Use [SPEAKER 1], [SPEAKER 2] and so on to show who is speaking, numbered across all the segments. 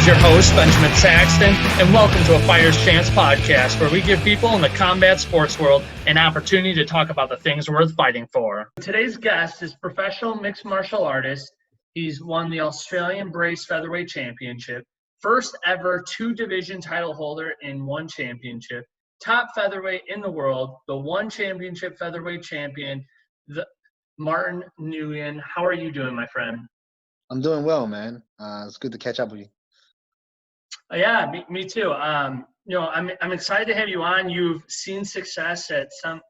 [SPEAKER 1] is your host, Benjamin Saxton, and welcome to a Fighter's Chance podcast, where we give people in the combat sports world an opportunity to talk about the things worth fighting for. Today's guest is professional mixed martial artist. He's won the Australian Brace Featherweight Championship, first ever two-division title holder in one championship, top featherweight in the world, the one championship featherweight champion, the Martin Nguyen. How are you doing, my friend?
[SPEAKER 2] I'm doing well, man. It's good to catch up with you.
[SPEAKER 1] Yeah, me too. I'm excited to have you on. You've seen success at some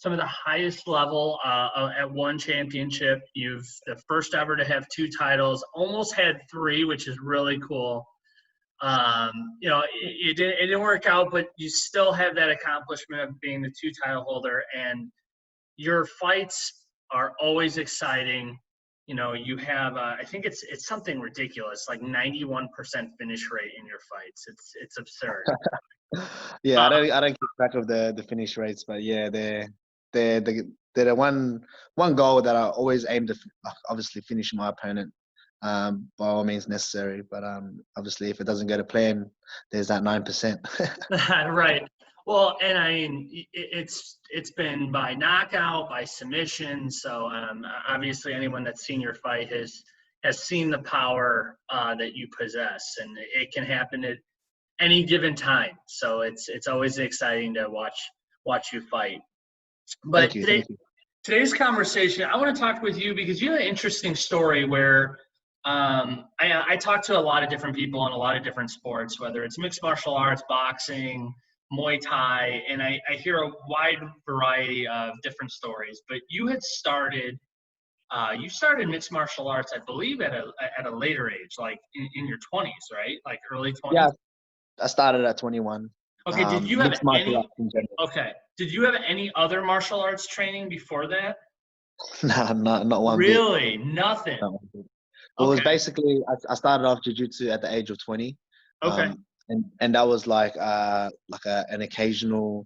[SPEAKER 1] of the highest level at one championship. You've the first ever to have two titles. Almost had three, which is really cool. It didn't work out, but you still have that accomplishment of being the two title holder. And your fights are always exciting. You know, you have I think it's something ridiculous, like 91% finish rate in your fights. It's absurd.
[SPEAKER 2] Yeah, I don't keep track of the finish rates, but yeah, they're the one goal that I always aim to obviously finish my opponent by all means necessary. But obviously, if it doesn't go to plan, there's that 9%.
[SPEAKER 1] Right. Well, and I mean, it's been by knockout, by submission. So obviously, anyone that's seen your fight has seen the power that you possess, and it can happen at any given time. So it's always exciting to watch you fight. But
[SPEAKER 2] Thank you.
[SPEAKER 1] Today's conversation, I want to talk with you because you have an interesting story where I talk to a lot of different people in a lot of different sports, whether it's mixed martial arts, boxing, Muay Thai, and I hear a wide variety of different stories. But you had started mixed martial arts, I believe, at a later age, like in your 20s, right? Like early 20s.
[SPEAKER 2] Yeah, I started at 21.
[SPEAKER 1] Okay. Did you have
[SPEAKER 2] mixed martial
[SPEAKER 1] any?
[SPEAKER 2] arts in general.
[SPEAKER 1] Okay. Did you have any other martial arts training before that?
[SPEAKER 2] Nah, not one
[SPEAKER 1] Really?
[SPEAKER 2] bit.
[SPEAKER 1] Nothing.
[SPEAKER 2] Not one bit. It was basically I started off jiu-jitsu at the age of 20.
[SPEAKER 1] Okay.
[SPEAKER 2] And that was like an occasional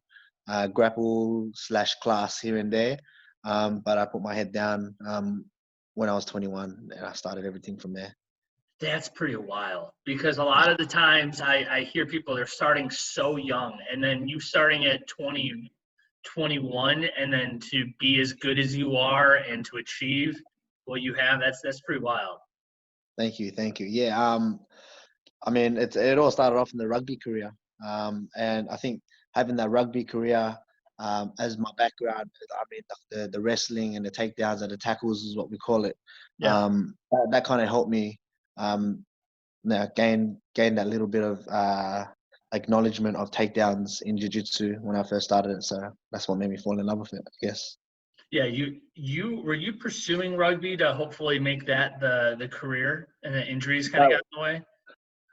[SPEAKER 2] grapple / class here and there. But I put my head down when I was 21, and I started everything from there.
[SPEAKER 1] That's pretty wild, because a lot of the times I hear people, they're starting so young, and then you starting at 20, 21, and then to be as good as you are and to achieve what you have, that's pretty wild.
[SPEAKER 2] Thank you. Yeah. I mean, it all started off in the rugby career, and I think having that rugby career as my background, I mean, the wrestling and the takedowns and the tackles is what we call it.
[SPEAKER 1] Yeah.
[SPEAKER 2] That kind of helped me gain that little bit of acknowledgement of takedowns in jiu-jitsu when I first started it. So that's what made me fall in love with it, I guess.
[SPEAKER 1] Yeah, were you pursuing rugby to hopefully make that the career, and the injuries kind of got in the way?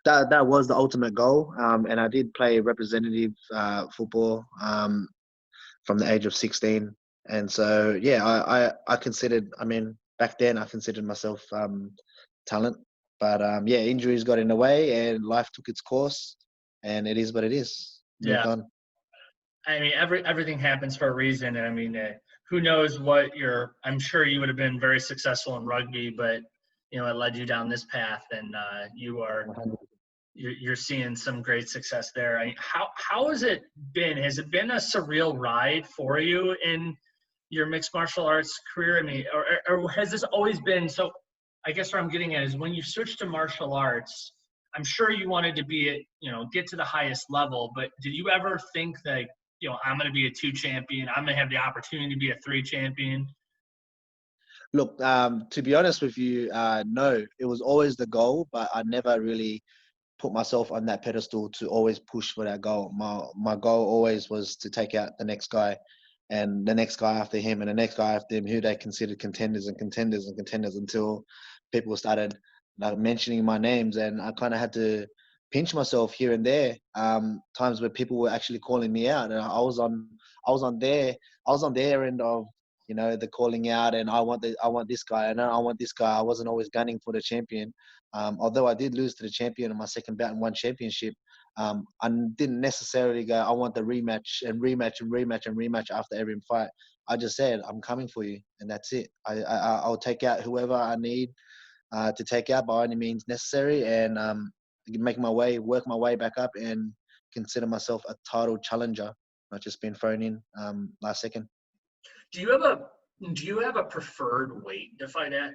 [SPEAKER 2] That was the ultimate goal, and I did play representative football from the age of 16, and so yeah, I considered. I mean, back then I considered myself talent, but yeah, injuries got in the way, and life took its course, and it is what it is. Moved on.
[SPEAKER 1] I mean, everything happens for a reason, and I mean, who knows what I'm sure you would have been very successful in rugby, but you know, it led you down this path, and you're seeing some great success there. I mean, how has it been? Has it been a surreal ride for you in your mixed martial arts career? I mean, or has this always been so? I guess what I'm getting at is when you switched to martial arts, I'm sure you wanted to get to the highest level, but did you ever think that, I'm going to be a 2 champion, I'm going to have the opportunity to be a 3 champion?
[SPEAKER 2] Look, to be honest with you, no, it was always the goal, but I never really put myself on that pedestal to always push for that goal. My goal always was to take out the next guy, and the next guy after him, and the next guy after him, who they considered contenders until people started mentioning my names, and I kind of had to pinch myself here and there. Times where people were actually calling me out, and I was on their end of the calling out, and I want this guy, and I want this guy. I wasn't always gunning for the champion. Although I did lose to the champion in my second bout in one championship, I didn't necessarily go, I want the rematch after every fight. I just said, I'm coming for you, and that's it. I'll take out whoever I need to take out by any means necessary, and make my way, work my way back up, and consider myself a title challenger, not just being thrown in last second.
[SPEAKER 1] Do you have a preferred weight to fight at?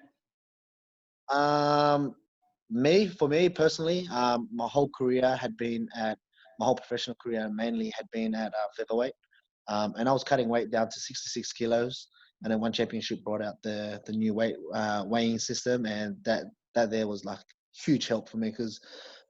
[SPEAKER 2] For me personally, my whole professional career mainly had been at featherweight, and I was cutting weight down to 66 kilos. And then one championship brought out the new weighing system, and that there was like huge help for me, because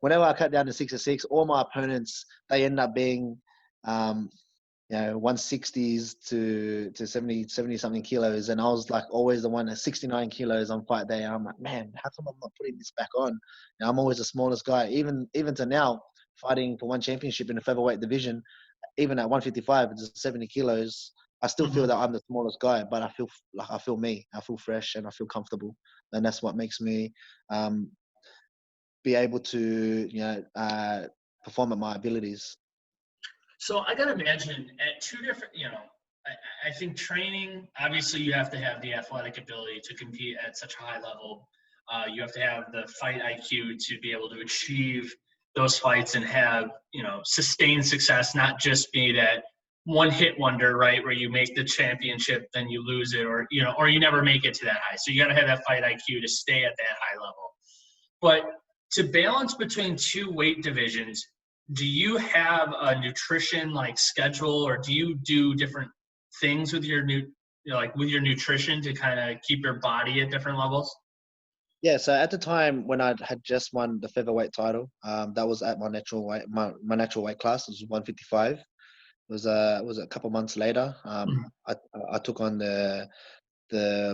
[SPEAKER 2] whenever I cut down to 66, all my opponents, they end up being 160s to 70 something kilos, and I was like always the one at 69 kilos on fight day. And I'm like, man, how come I'm not putting this back on? I'm always the smallest guy, even to now, fighting for one championship in the featherweight division. Even at 155, it's 70 kilos. I still feel
[SPEAKER 1] Mhm.
[SPEAKER 2] that I'm the smallest guy, but I feel me. I feel fresh and I feel comfortable, and that's what makes me be able to perform at my abilities.
[SPEAKER 1] So I gotta imagine at two different, I think training, obviously you have to have the athletic ability to compete at such a high level. You have to have the fight IQ to be able to achieve those fights and have, sustained success, not just be that one hit wonder, right? Where you make the championship, then you lose it, or you never make it to that high. So you got to have that fight IQ to stay at that high level. But to balance between two weight divisions, do you have a nutrition like schedule, or do you do different things with your with your nutrition to kind of keep your body at different levels?
[SPEAKER 2] Yeah, so at the time when I had just won the featherweight title, that was at my natural weight class. It was 155. It was a couple months later.
[SPEAKER 1] Mhm.
[SPEAKER 2] I took on the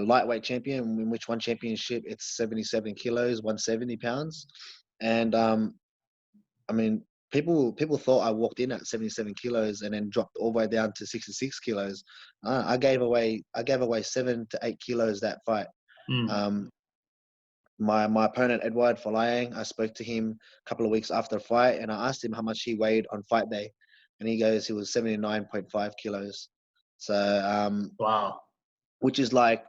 [SPEAKER 2] lightweight champion, in which one championship it's 77 kilos, 170 pounds, and I mean, people thought I walked in at 77 kilos and then dropped all the way down to 66 kilos. I gave away 7 to 8 kilos that fight.
[SPEAKER 1] Mm.
[SPEAKER 2] Um, my opponent Edward Folayang, I spoke to him a couple of weeks after the fight, and I asked him how much he weighed on fight day, and he goes he was 79.5 kilos. So
[SPEAKER 1] Wow.
[SPEAKER 2] which is like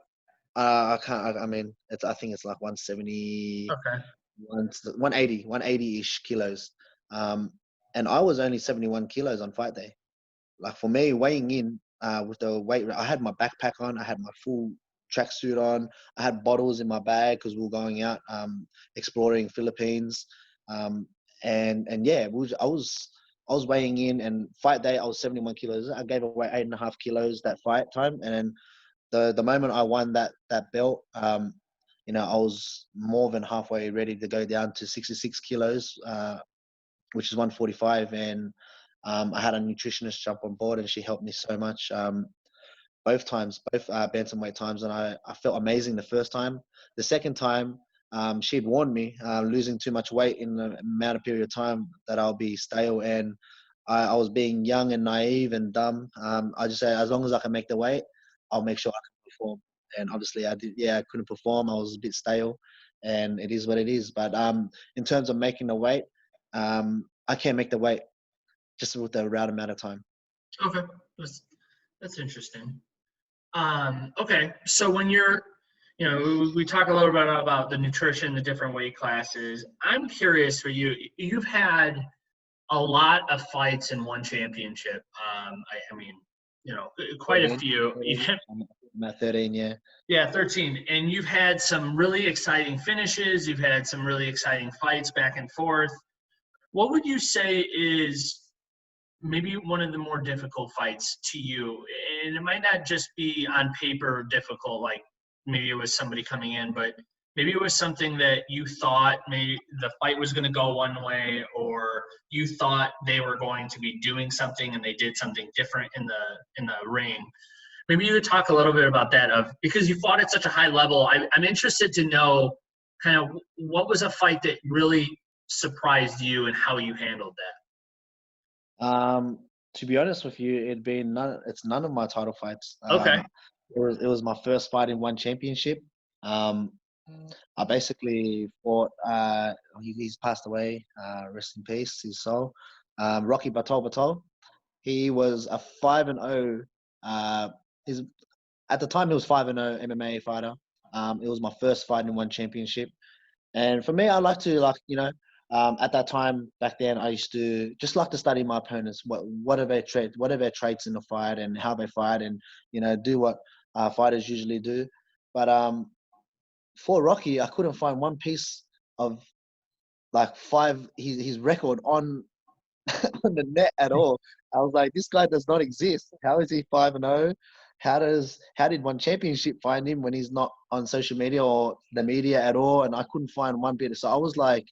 [SPEAKER 2] I can't. I mean, I think it's like 170,
[SPEAKER 1] Okay.
[SPEAKER 2] 180 ish kilos. Um, and I was only 71 kilos on fight day. Like for me, weighing in with the weight, I had my backpack on, I had my full tracksuit on, I had bottles in my bag because we were going out exploring Philippines, um, and yeah, I was weighing in, and fight day I was 71 kilos. I gave away 8.5 kilos that fight time, and then the moment I won that belt, I was more than halfway ready to go down to 66 kilos, which is 145, and I had a nutritionist jump on board, and she helped me so much. Both times, both bantamweight times, and I felt amazing the first time. The second time, she had warned me losing too much weight in the amount of period of time that I'll be stale, and I was being young and naive and dumb. I just said, as long as I can make the weight, I'll make sure I can perform. And obviously, I did. Yeah, I couldn't perform. I was a bit stale, and it is what it is. But in terms of making the weight, I can't make the weight just with the right amount of time.
[SPEAKER 1] Okay. That's interesting. Okay. So when you're, we talk a little bit about the nutrition, the different weight classes. I'm curious for you. You've had a lot of fights in one championship. I mean, quite a
[SPEAKER 2] 13,
[SPEAKER 1] few.
[SPEAKER 2] 13. I'm at 13, yeah.
[SPEAKER 1] Yeah, 13. And you've had some really exciting finishes. You've had some really exciting fights back and forth. What would you say is maybe one of the more difficult fights to you? And it might not just be on paper difficult, like maybe it was somebody coming in, but maybe it was something that you thought maybe the fight was going to go one way, or you thought they were going to be doing something and they did something different in the ring. Maybe you could talk a little bit about that, because you fought at such a high level. I'm interested to know kind of what was a fight that really surprised you and how you handled
[SPEAKER 2] Um, to be honest with you, it's none of my title fights.
[SPEAKER 1] that. Okay.
[SPEAKER 2] It was my first fight in one championship. Um, I basically fought. He's passed away. Rest in peace, his soul. Rocky Batol. He was a 5-0. He's At the time he was 5-0 MMA fighter. It was my first fight in one championship, and for me, I like to At that time, back then, I used to just like to study my opponents, what are their traits in the fight and how they fight, and do what fighters usually do. But for Rocky, I couldn't find one piece of like his record on on the net at all. I was like, this guy does not exist. How is he 5-0? How did one championship find him when he's not on social media or the media at all? And I couldn't find one bit. So I was like,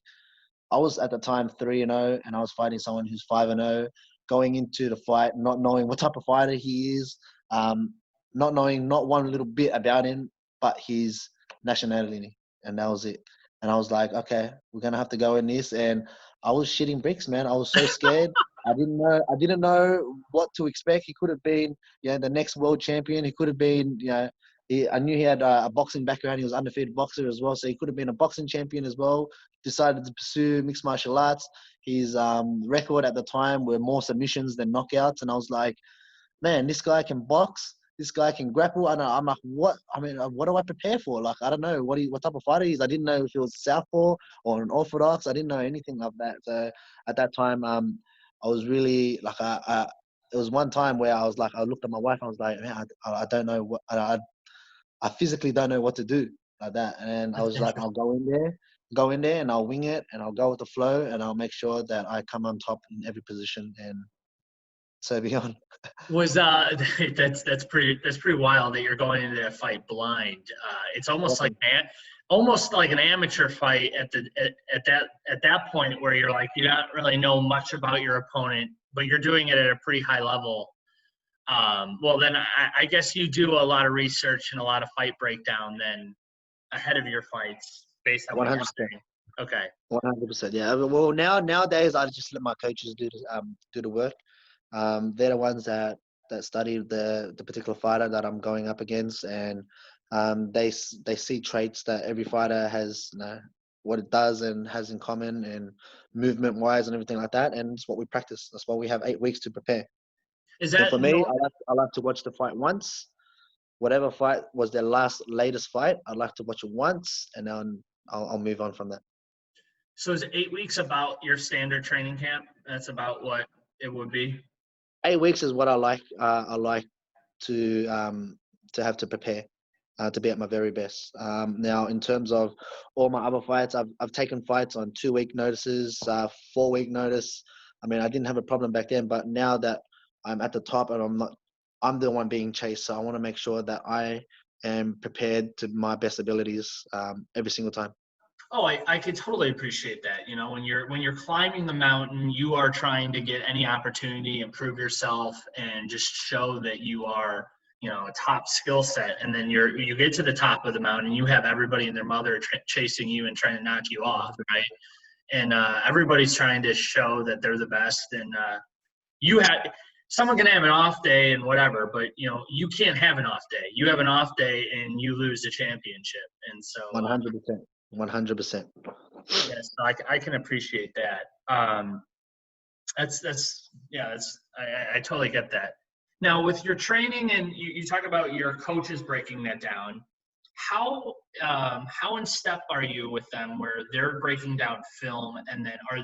[SPEAKER 2] I was at the time 3-0, and I was fighting someone who's 5-0, going into the fight, not knowing what type of fighter he is, not knowing not one little bit about him, but his nationality, and that was it. And I was like, okay, we're gonna have to go in this, and I was shitting bricks, man. I was so scared. I didn't know what to expect. He could have been, the next world champion. He could have been, I knew he had a boxing background. He was undefeated boxer as well, so he could have been a boxing champion as well. Decided to pursue mixed martial arts. His record at the time were more submissions than knockouts, and I was like, man, this guy can box. This guy can grapple. And I'm like, what? I mean, what do I prepare for? Like, I don't know what type of fighter he is. I didn't know if he was southpaw or an orthodox. I didn't know anything of that. So at that time, I was really like, it was one time where I was like, I looked at my wife. I was like, man, I don't know what I physically don't know what to do like that. And I
[SPEAKER 1] That's
[SPEAKER 2] was like,
[SPEAKER 1] interesting.
[SPEAKER 2] I'll go in there and I'll wing it and I'll go with the flow and I'll make sure that I come on top in every position and so beyond.
[SPEAKER 1] Was that's pretty wild that you're going into that fight blind. It's
[SPEAKER 2] Awesome.
[SPEAKER 1] almost like an amateur fight at that point where you're like you don't really know much about your opponent, but you're doing it at a pretty high level. Well, then I guess you do a lot of research and a lot of fight breakdown then ahead of your fights based on what you're
[SPEAKER 2] 100%.
[SPEAKER 1] saying. Okay.
[SPEAKER 2] 100%. Yeah. Well, nowadays I just let my coaches do the work. They're the ones that study the particular fighter that I'm going up against, and they see traits that every fighter has, what it does and has in common, and movement wise and everything like that. And it's what we practice. That's why we have 8 weeks to prepare.
[SPEAKER 1] Is
[SPEAKER 2] So
[SPEAKER 1] that
[SPEAKER 2] for me, I like to watch the fight once. Whatever fight was their latest fight, I'd like to watch it once, and then I'll move on from that.
[SPEAKER 1] so? Is 8 weeks about your standard training camp? That's about what it would be.
[SPEAKER 2] 8 weeks is what I like. I like to have to prepare to be at my very best. Now, in terms of all my other fights, I've taken fights on 2 week notices, 4 week notice. I mean, I didn't have a problem back then, but now that I'm at the top and I'm the one being chased. So I want to make sure that I am prepared to my best abilities every single time.
[SPEAKER 1] Oh, I could totally appreciate that. You know, when you're climbing the mountain, you are trying to get any opportunity, improve yourself, and just show that you are, a top skill set. And then you get to the top of the mountain, and you have everybody and their mother chasing you and trying to knock you off, right? And everybody's trying to show that they're the best. And you had someone can have an off day and whatever, but you can't have an off day. You have an off day and you lose the championship. And so
[SPEAKER 2] 100%. 100%.
[SPEAKER 1] yes, I can appreciate that. I totally get that. Now, with your training and you talk about your coaches breaking that down, how in step are you with them where they're breaking down film, and then are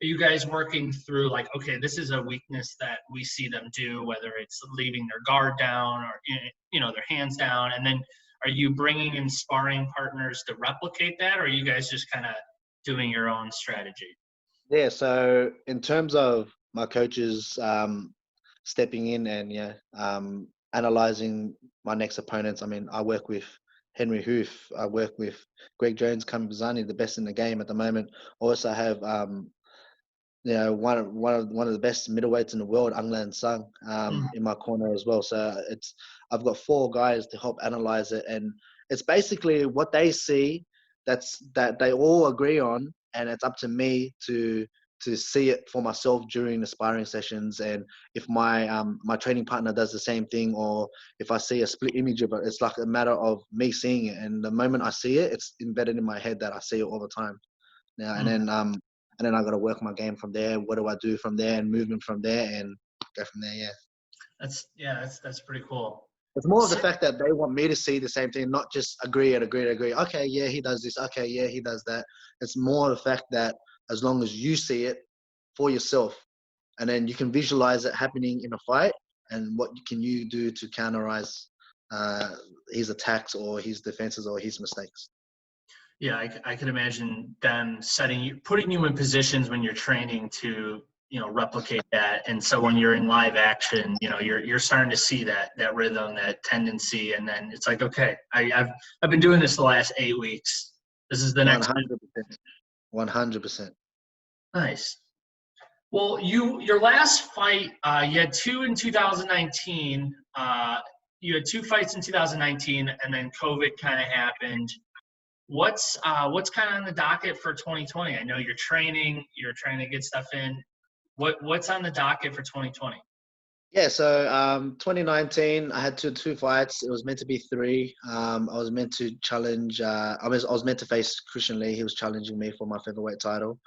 [SPEAKER 1] you guys working through like, okay, this is a weakness that we see them do, whether it's leaving their guard down or their hands down, and then are you bringing in sparring partners to replicate that, or are you guys just kind of doing your own strategy?
[SPEAKER 2] Yeah. So in terms of my coaches stepping in and analyzing my next opponents, I mean, I work with Henry Hoof. I work with Greg Jones, Kambazani, the best in the game at the moment. Also have one of the best middleweights in the world, Anglan Sung, in my corner as well. So I've got 4 guys to help analyze it, and it's basically what they see that they all agree on, and it's up to me to see it for myself during the sparring sessions. And if my training partner does the same thing, or if I see a split image of it, it's like a matter of me seeing it. And the moment I see it, it's embedded in my head that I see it all the time now. And then I got to work my game from there. What do I do from there, and movement from there, and go from there. Yeah.
[SPEAKER 1] That's pretty cool.
[SPEAKER 2] It's more of the fact that they want me to see the same thing, not just agree. Okay, yeah, he does this. Okay, yeah, he does that. It's more the fact that as long as you see it for yourself. And then you can visualize it happening in a fight, and what can you do to counterize his attacks or his defenses or his mistakes.
[SPEAKER 1] Yeah, I could imagine them putting you in positions when you're training to, replicate that. And so when you're in live action, you're starting to see that rhythm, that tendency, and then it's like, okay, I've been doing this the last 8 weeks. This is the next.
[SPEAKER 2] 100%. 100%.
[SPEAKER 1] Nice. Well, your last fight, you had two in 2019. You had two fights in 2019, and then COVID kind of happened. What's kind of on the docket for 2020? I know you're trying to get stuff in. What's on the docket for 2020?
[SPEAKER 2] Yeah, so 2019, I had two fights. It was meant to be three. I was meant to challenge. I was meant to face Christian Lee. He was challenging me for my featherweight title.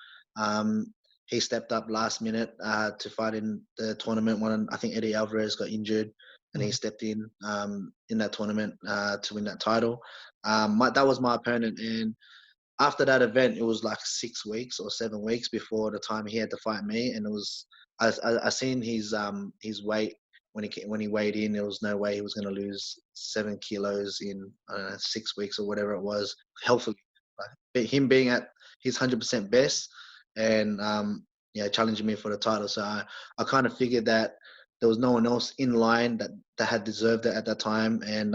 [SPEAKER 2] He stepped up last minute to fight in the tournament. I think Eddie Alvarez got injured, and he stepped in that tournament to win that title. That was my opponent, and after that event, it was like 6 weeks or 7 weeks before the time he had to fight me, and it was I seen his weight when he weighed in. There was no way he was going to lose 7 kilos in 6 weeks or whatever it was healthily. But him being at his 100% best and challenging me for the title, so I kind of figured that there was no one else in line that had deserved it at that time, and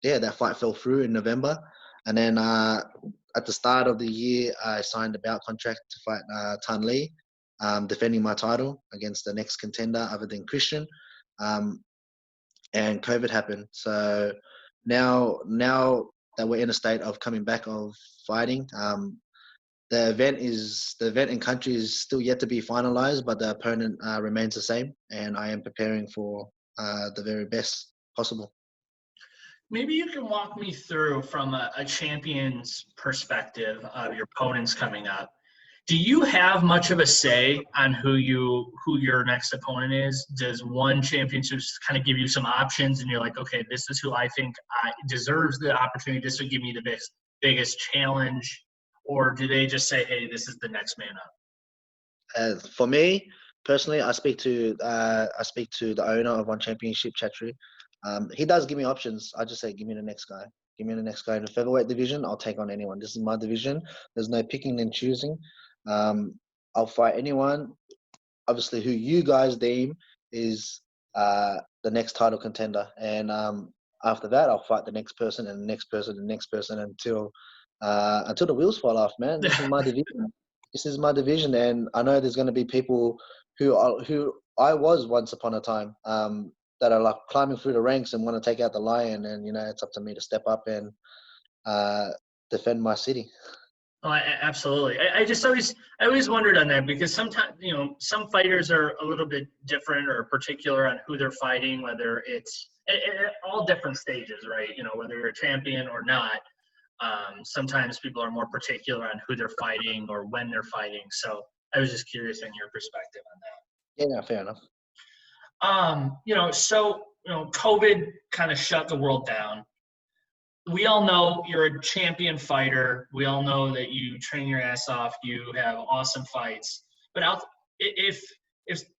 [SPEAKER 2] that fight fell through in November, and then at the start of the year, I signed a bout contract to fight Tan Lee, defending my title against the next contender other than Christian. And COVID happened. So now that we're in a state of coming back of fighting, the event and country is still yet to be finalized, but the opponent remains the same, and I am preparing for the very best possible.
[SPEAKER 1] Maybe you can walk me through from a champion's perspective of your opponents coming up. Do you have much of a say on who your next opponent is? Does one championship kind of give you some options, and you're like, okay, this is who I think deserves the opportunity. This would give me the biggest challenge, or do they just say, hey, this is the next man up?
[SPEAKER 2] For me personally, I speak to the owner of One Championship, Chatri. He does give me options. I just say, give me the next guy. Give me the next guy in the featherweight division. I'll take on anyone. This is my division. There's no picking and choosing. I'll fight anyone. Obviously, who you guys deem is the next title contender. And after that, I'll fight the next person and the next person and the next person until the wheels fall off, man. This is my division. This is my division, and I know there's going to be people who I was once upon a time that are like climbing through the ranks and want to take out the lion, and it's up to me to step up and defend my city.
[SPEAKER 1] Oh, absolutely. I always wondered on that, because sometimes, some fighters are a little bit different or particular on who they're fighting, whether it's at all different stages, right? Whether you're a champion or not. Sometimes people are more particular on who they're fighting or when they're fighting. So I was just curious on your perspective on that.
[SPEAKER 2] Yeah, fair enough.
[SPEAKER 1] COVID kind of shut the world down. We all know you're a champion fighter. We all know that you train your ass off. You have awesome fights. But if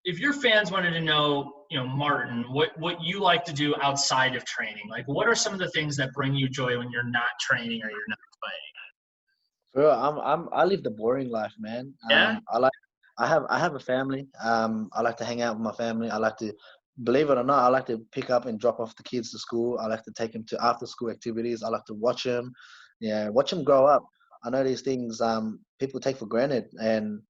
[SPEAKER 1] your fans wanted to know, Martin, what you like to do outside of training, like what are some of the things that bring you joy when you're not training or you're not fighting?
[SPEAKER 2] Bro, I live the boring life, man.
[SPEAKER 1] Yeah.
[SPEAKER 2] I have a family. I like to hang out with my family. I like to, believe it or not, I like to pick up and drop off the kids to school. I like to take them to after school activities. I like to watch them, watch them grow up. I know these things people take for granted, and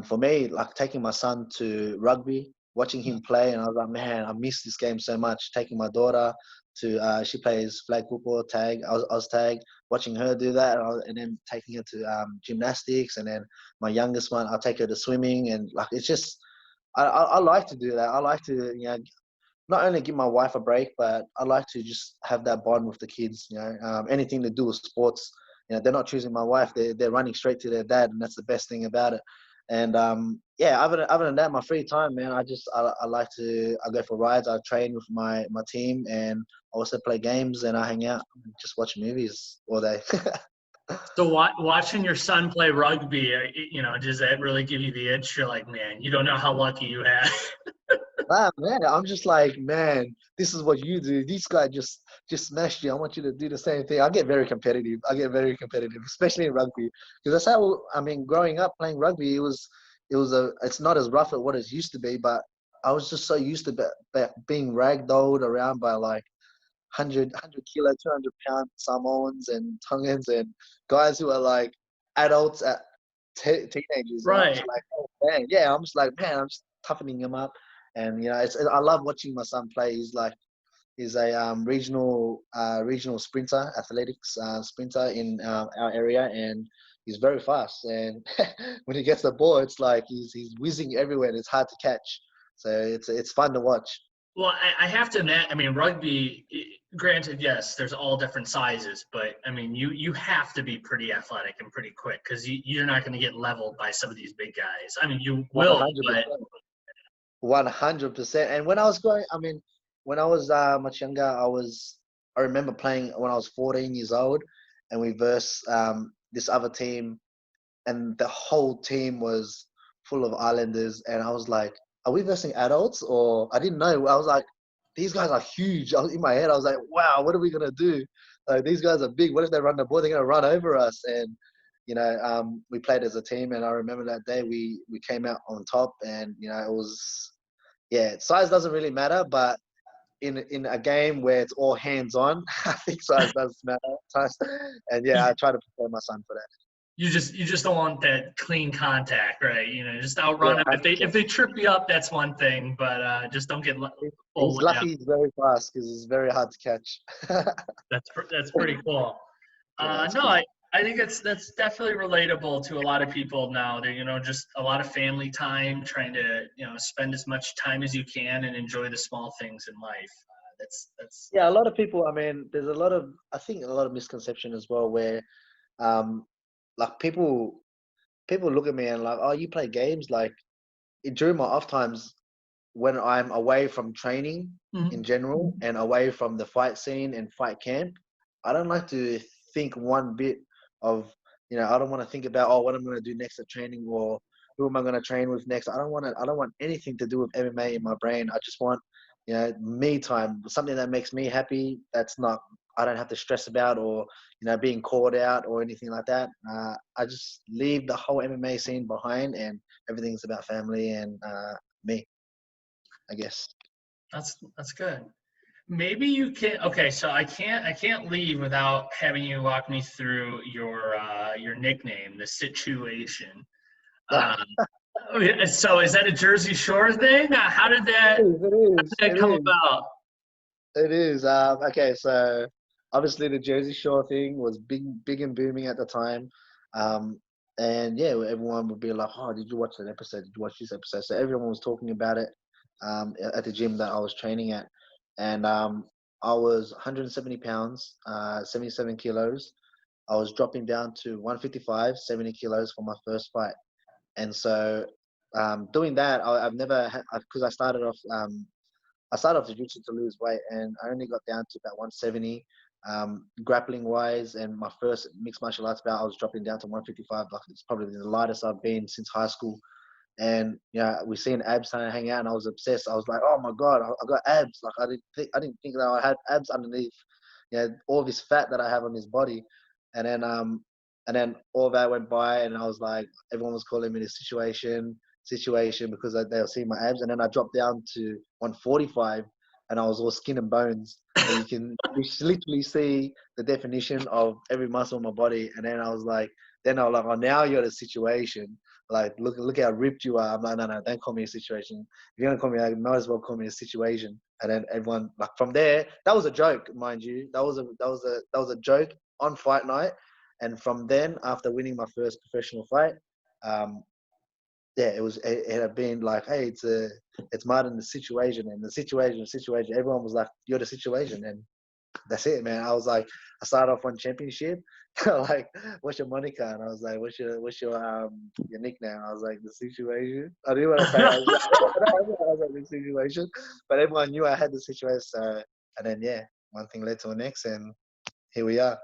[SPEAKER 2] for me, like taking my son to rugby, watching him play, and I was like, man, I miss this game so much. Taking my daughter to, she plays flag football, tag, Oz tag, watching her do that, and then taking her to gymnastics, and then my youngest one, I'll take her to swimming, and like it's just, I like to do that. I like to, not only give my wife a break, but I like to just have that bond with the kids. Anything to do with sports, they're not choosing my wife. They're running straight to their dad, and that's the best thing about it. And other than that, my free time, man, I go for rides. I train with my team, and I also play games, and I hang out and just watch movies all day.
[SPEAKER 1] So watching your son play rugby, does that really give you the itch? You're like, man, you don't know how lucky you have.
[SPEAKER 2] Wow, man, I'm just like, man, this is what you do. These guys just smashed you. I want you to do the same thing. I get very competitive. Especially in rugby, because that's how I mean. Growing up playing rugby, it's not as rough as what it used to be, but I was just so used to being ragdolled around by like 100 kilo, 200 pound Samoans and Tongans and guys who are like adults at teenagers. And I'm just
[SPEAKER 1] Right.
[SPEAKER 2] like, oh man, yeah, I'm just like, man, I'm just toughening them up. And I love watching my son play. He's a regional sprinter, athletics sprinter in our area, and he's very fast. And when he gets the ball, it's like he's whizzing everywhere, and it's hard to catch. So it's fun to watch.
[SPEAKER 1] Well, I have to admit, I mean, rugby, granted, yes, there's all different sizes, but I mean, you have to be pretty athletic and pretty quick because you're not going to get leveled by some of these big guys. I mean, you will, but
[SPEAKER 2] 100%. 100%. And when I was much younger, I remember playing when I was 14 years old, and we versed this other team, and the whole team was full of islanders, and I was like, are we versing adults? Or I didn't know. I was like, these guys are huge. In my head, I was like, wow, what are we gonna do? Like, these guys are big. What if they run the ball? They're gonna run over us. And we played as a team, and I remember that day we came out on top, and it was, yeah, size doesn't really matter, but in a game where it's all hands on, I think size does matter. And yeah, I try to prepare my son for that.
[SPEAKER 1] you just don't want that clean contact, right? Just outrun
[SPEAKER 2] Yeah,
[SPEAKER 1] them. If they
[SPEAKER 2] 100%.
[SPEAKER 1] if they trip you up, that's one thing, but just don't get full
[SPEAKER 2] He's
[SPEAKER 1] layup.
[SPEAKER 2] lucky he's very fast because he's very hard to catch.
[SPEAKER 1] That's pretty cool.
[SPEAKER 2] Yeah, it's
[SPEAKER 1] No,
[SPEAKER 2] cool.
[SPEAKER 1] I think that's definitely relatable to a lot of people now. They're, just a lot of family time, trying to, spend as much time as you can and enjoy the small things in life.
[SPEAKER 2] Yeah, a lot of people. I mean, there's I think a lot of misconception as well, where um, like people look at me and like, oh, you play games. Like during my off times, when I'm away from training
[SPEAKER 1] Mhm.
[SPEAKER 2] in general and away from the fight scene and fight camp, I don't like to think one bit of, I don't want to think about, oh, what I'm going to do next at training, or who am I going to train with next. I don't want anything to do with MMA in my brain. I just want, me time, something that makes me happy. I don't have to stress about, or, being called out or anything like that. I just leave the whole MMA scene behind, and everything's about family and me, I guess.
[SPEAKER 1] That's good. Maybe you can. Okay, so I can't leave without having you walk me through your nickname, the situation. Um, so is that a Jersey Shore thing? How did that
[SPEAKER 2] It is. It
[SPEAKER 1] come
[SPEAKER 2] is.
[SPEAKER 1] about?
[SPEAKER 2] It is. Okay, so obviously the Jersey Shore thing was big and booming at the time. Um, and yeah, everyone would be like, "Oh, did you watch that episode? Did you watch this episode?" So everyone was talking about it at the gym that I was training at, and I was 170 pounds, 77 kilos. I was dropping down to 155, 70 kilos for my first fight, and so doing that, I've never had, because I started off jiu-jitsu to lose weight, and I only got down to about 170 grappling wise. And my first mixed martial arts bout, I was dropping down to 155. Like, it's probably the lightest I've been since high school. And we seen abs starting to hang out, and I was obsessed. I was like, oh my god, I got abs. Like, I didn't think that I had abs underneath, all this fat that I have on this body. And then all that went by, and I was like, everyone was calling me the situation because they were seeing my abs. And then I dropped down to 145, and I was all skin and bones. And you literally see the definition of every muscle in my body. And then I was like, oh, now you're the situation. Like, look how ripped you are. I'm like, no, don't call me a situation. If you're gonna call me, I might as well call me a situation. And then everyone, like, from there, that was a joke, mind you. That was a joke on fight night. And from then, after winning my first professional fight, um, yeah, it had been like, hey, it's Martin the situation, and the situation. Everyone was like, you're the situation, and that's it, man. I was like, I started off one championship. Like, what's your moniker? And I was like, what's your nickname? I was like, the situation. I didn't want to say. I was like, the situation, but everyone knew I had the situation. So, and then yeah, one thing led to the next, and here we are.